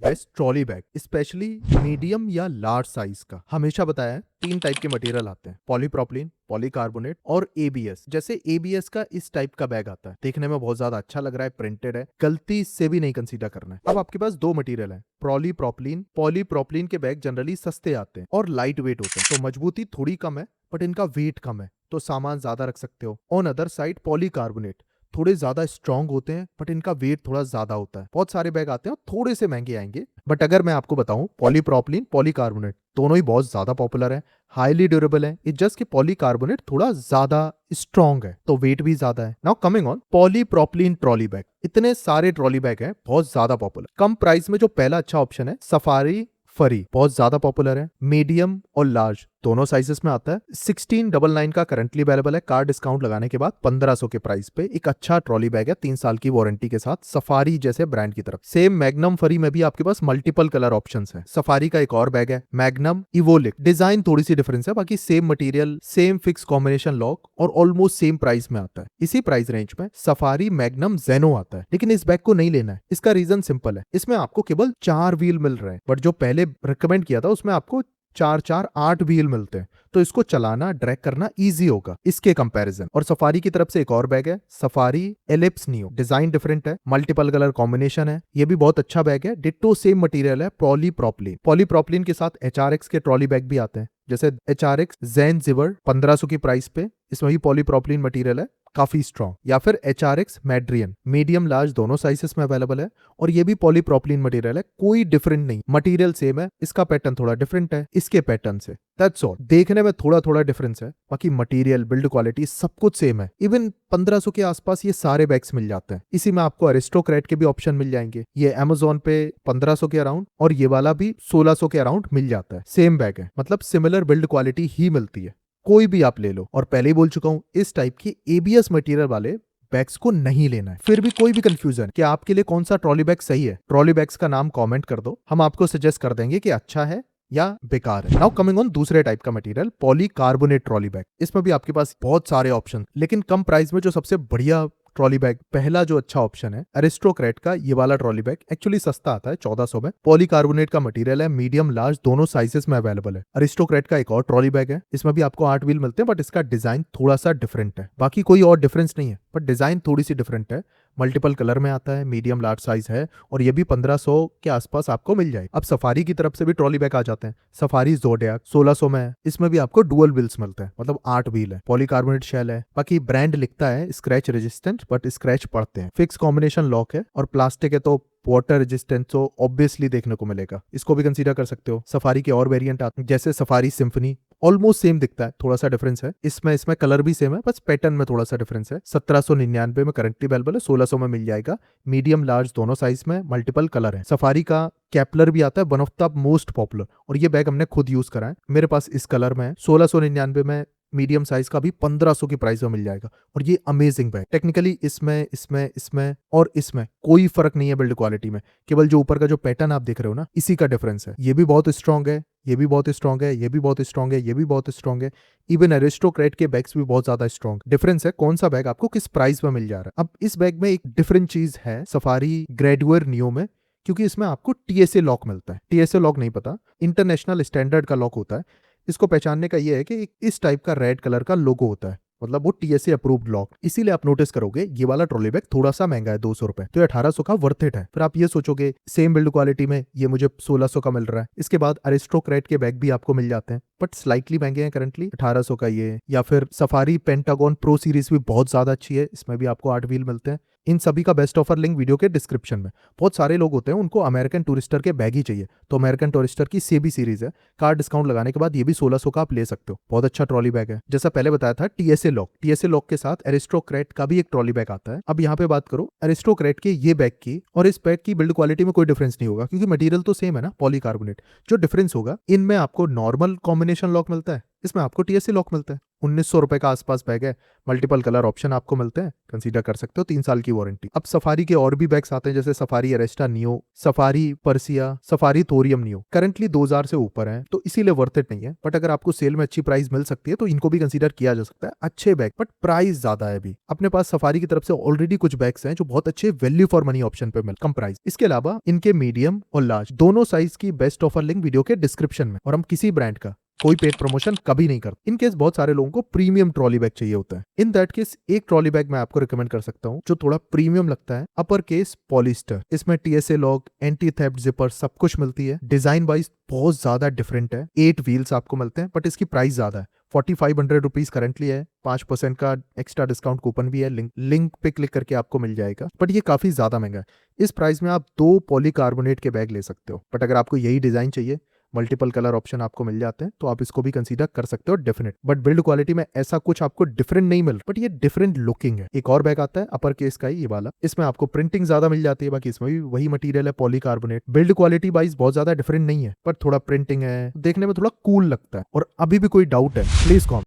Best trolley bag, specially medium या large size का। हमेशा बताया है 3 टाइप के मटेरियल आते हैं, पॉलीप्रोपिलीन, पॉलीकार्बोनेट और एबीएस। जैसे एबीएस का इस टाइप का बैग आता है, देखने में बहुत ज्यादा अच्छा लग रहा है, प्रिंटेड है, गलती से भी नहीं कंसीडर करना है। अब आपके पास 2 मटेरियल है, पॉलीप्रोपिलीन। पॉलीप्रोपिलीन के बैग जनरली सस्ते आते हैं और लाइट वेट होते हैं, तो मजबूती थोड़ी कम है बट इनका वेट कम है, तो सामान ज्यादा रख सकते हो। ऑन अदर साइड पॉलीकार्बोनेट थोड़े ज्यादा स्ट्रांग होते हैं बट इनका वेट थोड़ा ज्यादा होता है। बहुत सारे बैग आते हैं और थोड़े से महंगे आएंगे, बट अगर मैं आपको बताऊं पॉलीप्रोपिलीन, पॉलीकार्बोनेट दोनों ही बहुत ज्यादा पॉपुलर है, हाईली ड्यूरेबल है। इट जस्ट कि पॉलीकार्बोनेट थोड़ा ज्यादा स्ट्रांग है तो वेट भी ज्यादा है। Now coming on polypropylene trolley bag, इतने सारे ट्रॉली बैग हैं, बहुत ज्यादा पॉपुलर। कम प्राइस में जो पहला अच्छा ऑप्शन है सफारी फरी, बहुत ज्यादा पॉपुलर है। मीडियम और लार्ज दोनों साइजेस में आता है। 1699 का करंटली अवेलेबल है, कार डिस्काउंट लगाने के बाद 1500 के प्राइस पे। एक अच्छा ट्रॉली बैग है 3 साल की वारंटी के साथ, सफारी जैसे ब्रांड की तरफ। सेम मैग्नम फरी में भी आपके पास मल्टीपल कलर ऑप्शंस है। सफारी का एक और बैग है मैग्नम इवोलिक, डिजाइन थोड़ी सी डिफरेंस है, बाकी same material, same fix combination lock और ऑलमोस्ट सेम प्राइस में आता है। इसी प्राइस रेंज में सफारी मैग्नम जेनो आता है, लेकिन इस बैग को नहीं लेना है। इसका रीजन सिंपल है, इसमें आपको केवल 4 व्हील मिल रहे हैं, बट जो पहले रिकमेंड किया था उसमें आपको 4 व्हील मिलते हैं, तो इसको चलाना ड्रैग करना इजी होगा इसके कंपैरिजन। और सफारी की तरफ से एक और बैग है safari ellipse neo, design different है, मल्टीपल कलर कॉम्बिनेशन है, ये भी बहुत अच्छा बैग है। डिट्टो सेम मटेरियल है, पॉलीप्रोपिलीन। पॉलीप्रोपिलीन के साथ एचआरएक्स के ट्रॉली बैग भी आते हैं, जैसे एचआरएक्स जेन जिवर 1500 की प्राइस पे, इसमें भी पॉलीप्रोपिलीन मटेरियल है, काफी स्ट्रॉन्ग। या फिर एचआरएक्स मैड्रियन, मीडियम लार्ज दोनों साइजेस में अवेलेबल है और ये भी पॉलीप्रोपिलीन मटेरियल है, कोई डिफरेंट नहीं, मटेरियल सेम है, इसका पैटर्न थोड़ा डिफरेंट है इसके पैटर्न से, दैट्स ऑल। देखने में थोड़ा थोड़ा डिफरेंस है, बाकी मटेरियल, बिल्ड क्वालिटी सब कुछ सेम है। इवन 1500 के आसपास ये सारे बैग्स मिल जाते हैं। इसी में आपको अरिस्टोक्रेट के भी ऑप्शन मिल जाएंगे, ये अमेजोन पे 1500 के अराउंड और ये वाला भी 1600 के अराउंड मिल जाता है। सेम बैग है, मतलब सिमिलर बिल्ड क्वालिटी ही मिलती है, कोई भी आप ले लो। और पहले ही बोल चुका हूं, इस टाइप की एबीएस मटेरियल वाले बैग्स को नहीं लेना है। फिर भी कोई भी कंफ्यूजन कि आपके लिए कौन सा ट्रॉली बैग सही है, ट्रॉली बैग्स का नाम कमेंट कर दो, हम आपको सजेस्ट कर देंगे कि अच्छा है या बेकार है। नाउ कमिंग ऑन दूसरे टाइप का मटेरियल, पॉलीकार्बोनेट ट्रॉली बैग। इसमें भी आपके पास बहुत सारे ऑप्शन, लेकिन कम प्राइस में जो सबसे बढ़िया ट्रॉली बैग, पहला जो अच्छा ऑप्शन है अरिस्टोक्रेट का ये वाला ट्रॉली बैग, एक्चुअली सस्ता आता है 1400 में। पॉलीकार्बोनेट का मटेरियल है, मीडियम लार्ज दोनों साइजेस में अवेलेबल है। अरिस्टोक्रेट का एक और ट्रॉली बैग है, इसमें भी आपको 8 व्हील मिलते हैं, बट इसका डिजाइन थोड़ा सा डिफरेंट है, बाकी कोई और डिफरेंस नहीं है, बट डिजाइन थोड़ी सी डिफरेंट है। मल्टीपल कलर में आता है, मीडियम लार्ज साइज है और ये भी 1500 के आसपास आपको मिल जाए। अब सफारी की तरफ से भी ट्रॉली बैग आ जाते हैं, सफारी ज़ोडियाक 1600 में है, इसमें भी आपको डुअल व्हील्स मिलते हैं, मतलब 8 व्हील है, पॉलीकार्बोनेट शेल है, बाकी ब्रांड लिखता है स्क्रैच रेजिस्टेंट बट स्क्रैच पड़ते हैं, फिक्स कॉम्बिनेशन लॉक है और प्लास्टिक है, तो वाटर रेजिस्टेंस तो ऑब्वियसली देखने को मिलेगा, इसको भी कंसीडर कर सकते हो। सफारी के और वेरिएंट आते हैं, जैसे सफारी सिम्फनी, ऑलमोस्ट सेम दिखता है, थोड़ा सा डिफरेंस है इसमें कलर भी सेम है, बस पैटर्न में थोड़ा सा डिफरेंस है। 1799 में करंटली अवेलेबल है, 1600 में मिल जाएगा, मीडियम लार्ज दोनों साइज में, मल्टीपल कलर है। सफारी का कैपलर भी आता है, one of the most popular, और ये बैग हमने खुद यूज करा है, मेरे पास इस कलर में है। 1699 में मीडियम साइज का भी 1500 की प्राइस में मिल जाएगा, और ये अमेजिंग बैग। टेक्निकली इसमें और इसमें कोई फर्क नहीं है बिल्ड क्वालिटी में, केवल जो ऊपर का जो पैटर्न आप देख रहे हो ना, इसी का डिफरेंस है। ये भी बहुत स्ट्रांग है, ये भी बहुत स्ट्रांग है, ये भी बहुत स्ट्रांग है, ये भी बहुत स्ट्रांग है। इवन अरिस्टोक्रेट के बैग्स भी बहुत ज्यादा स्ट्रांग। डिफरेंस है कौन सा बैग आपको किस प्राइस में मिल जा रहा है। अब इस बैग में एक डिफरेंट चीज है सफारी ग्रेडुअर नियो में, क्योंकि इसमें आपको टीएसए लॉक मिलता है। टीएसए लॉक नहीं पता, इंटरनेशनल स्टैंडर्ड का लॉक होता है। इसको पहचानने का ये है कि इस टाइप का रेड कलर का लोगो होता है, मतलब वो टीएसए अप्रूव्ड लॉक। इसीलिए आप नोटिस करोगे ये वाला ट्रॉली बैग थोड़ा सा महंगा है, 200 रुपए, तो 1800 का वर्थ इट है। फिर आप ये सोचोगे सेम बिल्ड क्वालिटी में ये मुझे 1600 का मिल रहा है। इसके बाद अरिस्टोक्रेट के बैग भी आपको मिल जाते हैं, बट स्लाइटली महंगे हैं करंटली, 1800 का ये। या फिर सफारी पेंटागन प्रो सीरीज भी बहुत ज्यादा अच्छी है, इसमें भी आपको 8 व्हील मिलते हैं। इन सभी का बेस्ट ऑफर लिंक वीडियो के डिस्क्रिप्शन में। बहुत सारे लोग होते हैं उनको अमेरिकन टूरिस्टर के बैग ही चाहिए, तो अमेरिकन टूरिस्टर की सेबी सीरीज है, कार डिस्काउंट लगाने के बाद ये भी 1600 का आप ले सकते हो, बहुत अच्छा ट्रॉली बैग है। जैसा पहले बताया था टीएसए लॉक के साथ अरिस्टोक्रेट का भी एक ट्रॉली बैग आता है। अब यहाँ पे बात करो अरिस्टोक्रेट के ये बैग की और इस बैग की बिल्ड क्वालिटी में कोई डिफरेंस नहीं होगा, क्योंकि मटेरियल तो सेम है ना, पॉलीकार्बोनेट। जो डिफरेंस होगा, इनमें आपको नॉर्मल कॉम्बिनेशन लॉक मिलता है, इसमें आपको टीएसए लॉक मिलता है। ₹1900 का आसपास बैग है, मल्टीपल कलर ऑप्शन आपको मिलते हैं, कंसीडर कर सकते हो, 3 साल की वारंटी। अब सफारी के और भी बैग्स आते हैं जैसे Safari Aresta Neo, Safari Persia, Safari Thorium Neo, currently 2000 से ऊपर है तो इसीलिए वर्थ इट नहीं है, बट अगर आपको सेल में अच्छी प्राइस मिल सकती है तो इनको भी कंसीडर किया जा सकता है। अच्छे बैग बट प्राइस ज्यादा है। अभी अपने पास सफारी की तरफ से ऑलरेडी कुछ बैग्स हैं जो बहुत अच्छे वैल्यू फॉर मनी ऑप्शन पे मिल कम प्राइस। इसके अलावा इनके मीडियम और लार्ज दोनों साइज की बेस्ट ऑफर लिंक वीडियो के डिस्क्रिप्शन में, और हम किसी ब्रांड का कोई पेड प्रमोशन कभी नहीं करते। इन केस बहुत सारे लोगों को प्रीमियम ट्रॉली बैग चाहिए होता है, इन दैट केस एक ट्रॉली बैग मैं आपको रिकमेंड कर सकता हूं जो थोड़ा प्रीमियम लगता है, अपर केस पॉलिस्टर। इसमें TSA lock, anti theft zipper सब कुछ मिलती है। डिजाइन वाइज बहुत ज्यादा डिफरेंट है। 8 व्हील्स आपको मिलते हैं बट इसकी प्राइस ज्यादा है, 4500 रुपीज करंटली है। 5% का एक्स्ट्रा डिस्काउंट कूपन भी है, लिंक पे क्लिक करके आपको मिल जाएगा, बट ये काफी ज्यादा महंगा है। इस प्राइस में आप 2 पॉलीकार्बोनेट के बैग ले सकते हो, बट अगर आपको यही डिजाइन चाहिए, मल्टीपल कलर ऑप्शन आपको मिल जाते हैं तो आप इसको भी कंसीडर कर सकते हो डेफिनेट। बट बिल्ड क्वालिटी में ऐसा कुछ आपको डिफरेंट नहीं मिल, बट ये डिफरेंट लुकिंग है। एक और बैग आता है अपर केस का ही, ये वाला, इसमें आपको प्रिंटिंग ज्यादा मिल जाती है, बाकी इसमें भी वही मटेरियल है पॉलीकार्बोनेट। बिल्ड क्वालिटी वाइज बहुत ज्यादा डिफरेंट नहीं है, पर थोड़ा प्रिंटिंग है, देखने में थोड़ा कूल लगता है। और अभी भी कोई डाउट है प्लीज कॉमेंट।